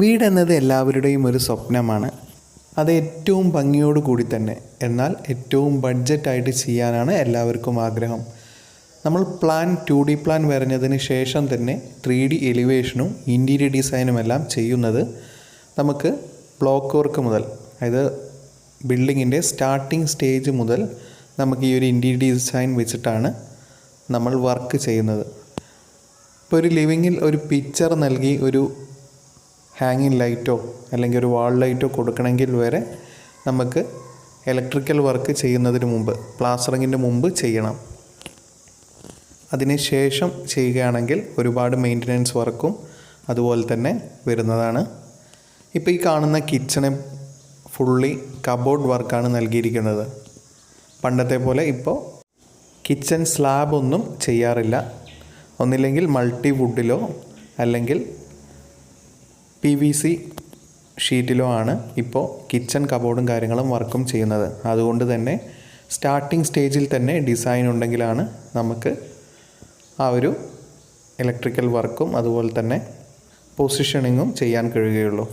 വീടെന്നത് എല്ലാവരുടെയും ഒരു സ്വപ്നമാണ്. അത് ഏറ്റവും ഭംഗിയോട് കൂടി തന്നെ, എന്നാൽ ഏറ്റവും ബഡ്ജറ്റായിട്ട് ചെയ്യാനാണ് എല്ലാവർക്കും ആഗ്രഹം. നമ്മൾ 2D പ്ലാൻ വരഞ്ഞതിന് ശേഷം തന്നെ 3D എലിവേഷനും ഇൻറ്റീരിയർ ഡിസൈനും എല്ലാം ചെയ്യുന്നത് നമുക്ക് ബ്ലോക്ക് വർക്ക് മുതൽ, അതായത് ബിൽഡിങ്ങിൻ്റെ സ്റ്റാർട്ടിംഗ് സ്റ്റേജ് മുതൽ നമുക്ക് ഈ ഒരു ഇൻറ്റീരിയർ ഡിസൈൻ വെച്ചിട്ടാണ് നമ്മൾ വർക്ക് ചെയ്യുന്നത്. ഇപ്പോൾ ഒരു ലിവിങ്ങിൽ ഒരു പിക്ചർ നൽകി ഒരു ഹാങ്ങിങ് ലൈറ്റോ അല്ലെങ്കിൽ ഒരു വാൾ ലൈറ്റോ കൊടുക്കണമെങ്കിൽ വരെ നമുക്ക് ഇലക്ട്രിക്കൽ വർക്ക് ചെയ്യുന്നതിന് മുമ്പ്, പ്ലാസ്റ്ററിങ്ങിൻ്റെ മുമ്പ് ചെയ്യണം. അതിന് ശേഷം ചെയ്യുകയാണെങ്കിൽ ഒരുപാട് മെയിൻ്റനൻസ് വർക്കും അതുപോലെ തന്നെ വരുന്നതാണ്. ഇപ്പോൾ ഈ കാണുന്ന കിച്ചണ് ഫുള്ളി കബോർഡ് വർക്കാണ് നൽകിയിരിക്കുന്നത്. പണ്ടത്തെ പോലെ ഇപ്പോൾ കിച്ചൺ സ്ലാബൊന്നും ചെയ്യാറില്ല. ഒന്നില്ലെങ്കിൽ മൾട്ടി വുഡിലോ അല്ലെങ്കിൽ PVC ഷീറ്റിലോ ആണ് ഇപ്പോൾ കിച്ചൺ കബോർഡും കാര്യങ്ങളും വർക്കും ചെയ്യുന്നത്. അതുകൊണ്ട് തന്നെ സ്റ്റാർട്ടിംഗ് സ്റ്റേജിൽ തന്നെ ഡിസൈൻ ഉണ്ടെങ്കിലാണ് നമുക്ക് ആ ഒരു ഇലക്ട്രിക്കൽ വർക്കും അതുപോലെ തന്നെ പൊസിഷനിങ്ങും ചെയ്യാൻ കഴിയുകയുള്ളൂ.